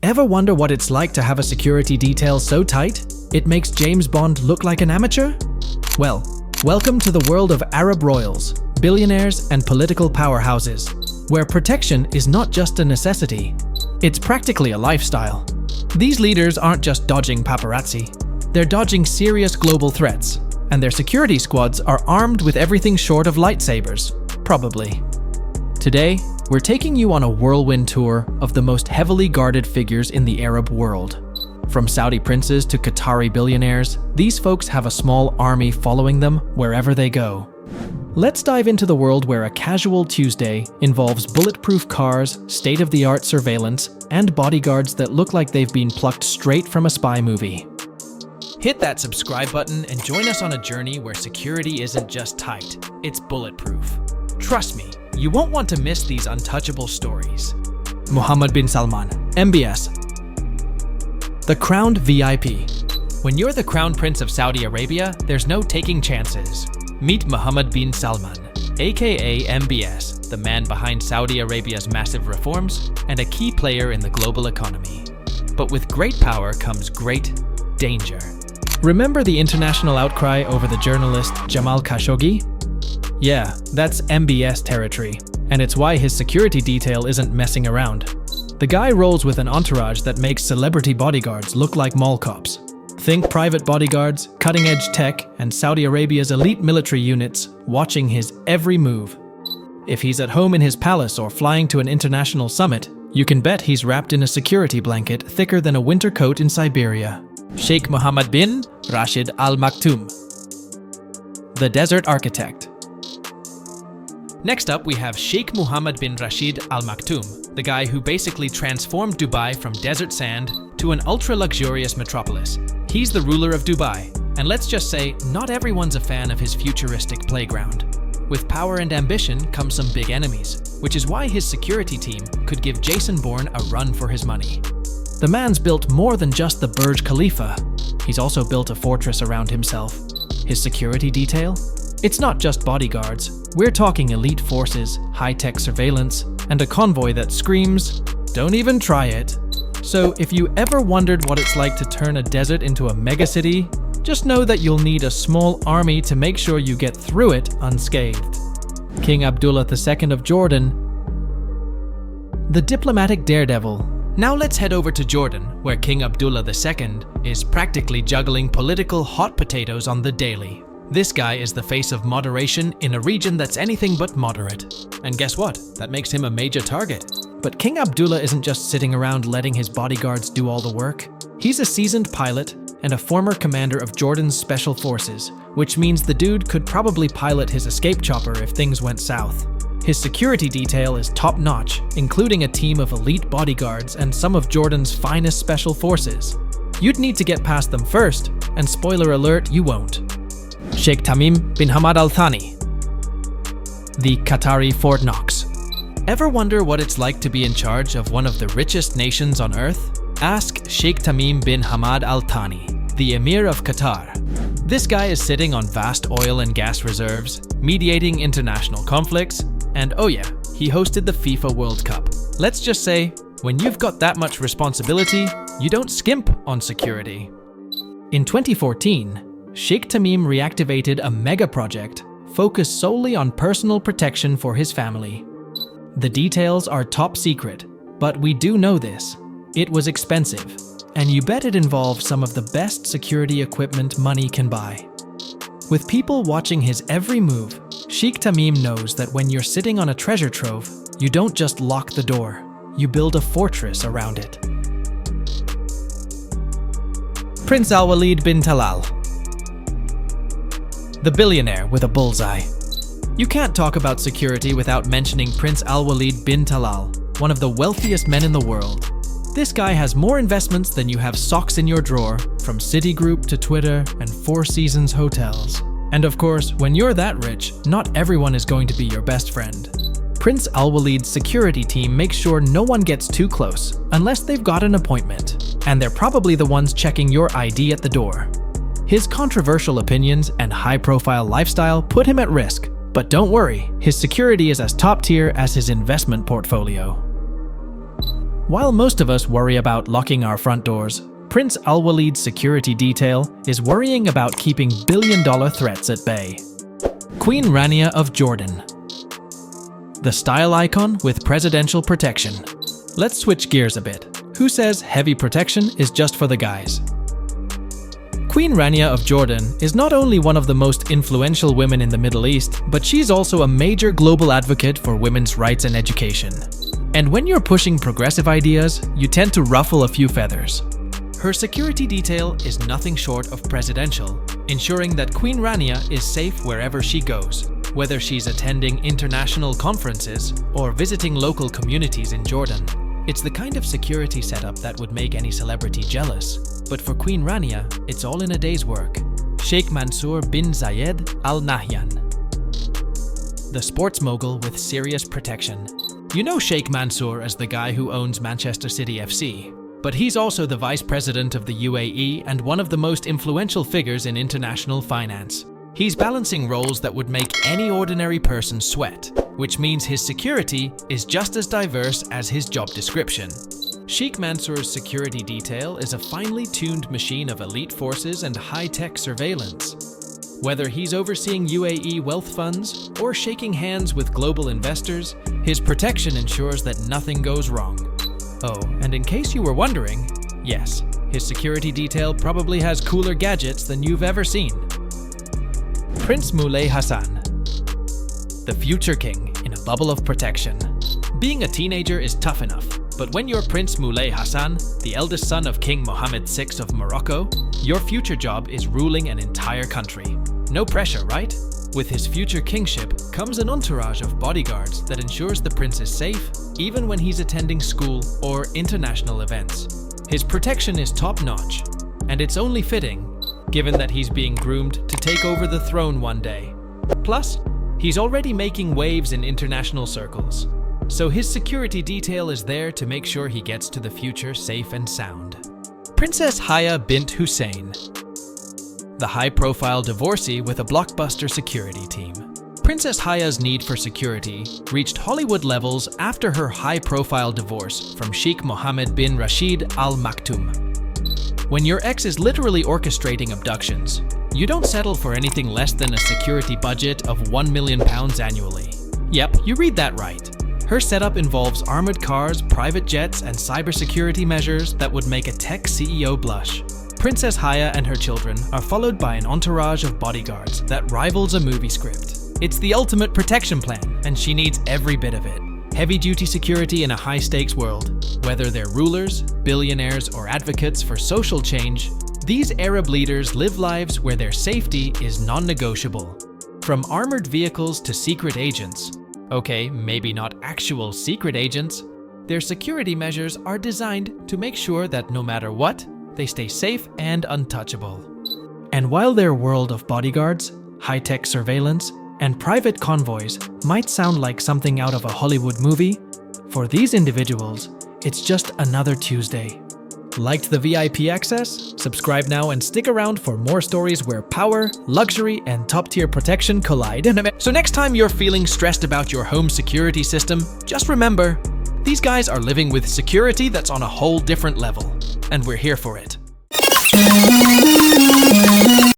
Ever wonder what it's like to have a security detail so tight it makes James Bond look like an amateur? Well, welcome to the world of Arab royals, billionaires, and political powerhouses, where protection is not just a necessity, it's practically a lifestyle. These leaders aren't just dodging paparazzi, they're dodging serious global threats, and their security squads are armed with everything short of lightsabers, probably. Today, we're taking you on a whirlwind tour of the most heavily guarded figures in the Arab world. From Saudi princes to Qatari billionaires, these folks have a small army following them wherever they go. Let's dive into the world where a casual Tuesday involves bulletproof cars, state-of-the-art surveillance, and bodyguards that look like they've been plucked straight from a spy movie. Hit that subscribe button and join us on a journey where security isn't just tight, it's bulletproof. Trust me, you won't want to miss these untouchable stories. Mohammed bin Salman, MBS. The Crowned VIP. When you're the Crown Prince of Saudi Arabia, there's no taking chances. Meet Mohammed bin Salman, aka MBS, the man behind Saudi Arabia's massive reforms and a key player in the global economy. But with great power comes great danger. Remember the international outcry over the journalist Jamal Khashoggi? Yeah, that's MBS territory, and it's why his security detail isn't messing around. The guy rolls with an entourage that makes celebrity bodyguards look like mall cops. Think private bodyguards, cutting-edge tech, and Saudi Arabia's elite military units watching his every move. If he's at home in his palace or flying to an international summit, you can bet he's wrapped in a security blanket thicker than a winter coat in Siberia. Sheikh Mohammed bin Rashid Al Maktoum, the Desert Architect. Next up, we have Sheikh Mohammed bin Rashid Al Maktoum, the guy who basically transformed Dubai from desert sand to an ultra-luxurious metropolis. He's the ruler of Dubai, and let's just say, not everyone's a fan of his futuristic playground. With power and ambition comes some big enemies, which is why his security team could give Jason Bourne a run for his money. The man's built more than just the Burj Khalifa. He's also built a fortress around himself. His security detail? It's not just bodyguards. We're talking elite forces, high-tech surveillance, and a convoy that screams, "Don't even try it." So if you ever wondered what it's like to turn a desert into a megacity, just know that you'll need a small army to make sure you get through it unscathed. King Abdullah II of Jordan, the diplomatic daredevil. Now let's head over to Jordan, where King Abdullah II is practically juggling political hot potatoes on the daily. This guy is the face of moderation in a region that's anything but moderate. And guess what? That makes him a major target. But King Abdullah isn't just sitting around letting his bodyguards do all the work. He's a seasoned pilot and a former commander of Jordan's special forces, which means the dude could probably pilot his escape chopper if things went south. His security detail is top-notch, including a team of elite bodyguards and some of Jordan's finest special forces. You'd need to get past them first, and spoiler alert, you won't. Sheikh Tamim bin Hamad Al Thani, the Qatari Fort Knox. Ever wonder what it's like to be in charge of one of the richest nations on earth? Ask Sheikh Tamim bin Hamad Al Thani, the Emir of Qatar. This guy is sitting on vast oil and gas reserves, mediating international conflicts, and oh yeah, he hosted the FIFA World Cup. Let's just say, when you've got that much responsibility, you don't skimp on security. In 2014, Sheikh Tamim reactivated a mega project focused solely on personal protection for his family. The details are top secret, but we do know this. It was expensive, and you bet it involved some of the best security equipment money can buy. With people watching his every move, Sheikh Tamim knows that when you're sitting on a treasure trove, you don't just lock the door, you build a fortress around it. Prince AlWaleed bin Talal, the billionaire with a bullseye. You can't talk about security without mentioning Prince AlWaleed bin Talal, one of the wealthiest men in the world. This guy has more investments than you have socks in your drawer, from Citigroup to Twitter and Four Seasons hotels. And of course, when you're that rich, not everyone is going to be your best friend. Prince AlWaleed's security team makes sure no one gets too close, unless they've got an appointment. And they're probably the ones checking your ID at the door. His controversial opinions and high-profile lifestyle put him at risk, but don't worry, his security is as top tier as his investment portfolio. While most of us worry about locking our front doors, Prince AlWaleed's security detail is worrying about keeping billion-dollar threats at bay. Queen Rania of Jordan. The style icon with presidential protection. Let's switch gears a bit. Who says heavy protection is just for the guys? Queen Rania of Jordan is not only one of the most influential women in the Middle East, but she's also a major global advocate for women's rights and education. And when you're pushing progressive ideas, you tend to ruffle a few feathers. Her security detail is nothing short of presidential, ensuring that Queen Rania is safe wherever she goes, whether she's attending international conferences or visiting local communities in Jordan. It's the kind of security setup that would make any celebrity jealous. But for Queen Rania, it's all in a day's work. Sheikh Mansour bin Zayed Al Nahyan. The sports mogul with serious protection. You know Sheikh Mansour as the guy who owns Manchester City FC, but he's also the vice president of the UAE and one of the most influential figures in international finance. He's balancing roles that would make any ordinary person sweat, which means his security is just as diverse as his job description. Sheikh Mansour's security detail is a finely tuned machine of elite forces and high-tech surveillance. Whether he's overseeing UAE wealth funds or shaking hands with global investors, his protection ensures that nothing goes wrong. Oh, and in case you were wondering, yes, his security detail probably has cooler gadgets than you've ever seen. Prince Moulay Hassan. The future king in a bubble of protection. Being a teenager is tough enough, but when you're Prince Moulay Hassan, the eldest son of King Mohammed VI of Morocco, your future job is ruling an entire country. No pressure, right? With his future kingship comes an entourage of bodyguards that ensures the prince is safe, even when he's attending school or international events. His protection is top-notch, and it's only fitting, given that he's being groomed to take over the throne one day. Plus, he's already making waves in international circles, so his security detail is there to make sure he gets to the future safe and sound. Princess Haya bint Hussein. The high-profile divorcee with a blockbuster security team. Princess Haya's need for security reached Hollywood levels after her high-profile divorce from Sheikh Mohammed bin Rashid Al Maktoum. When your ex is literally orchestrating abductions, you don't settle for anything less than a security budget of £1 million annually. Yep, you read that right. Her setup involves armored cars, private jets, and cybersecurity measures that would make a tech CEO blush. Princess Haya and her children are followed by an entourage of bodyguards that rivals a movie script. It's the ultimate protection plan, and she needs every bit of it. Heavy-duty security in a high-stakes world. Whether they're rulers, billionaires, or advocates for social change, these Arab leaders live lives where their safety is non-negotiable. From armored vehicles to secret agents, okay, maybe not actual secret agents, their security measures are designed to make sure that no matter what, they stay safe and untouchable. And while their world of bodyguards, high-tech surveillance, and private convoys might sound like something out of a Hollywood movie, for these individuals, it's just another Tuesday. Liked the VIP access? Subscribe now and stick around for more stories where power, luxury, and top-tier protection collide. So next time you're feeling stressed about your home security system, just remember, these guys are living with security that's on a whole different level, and we're here for it.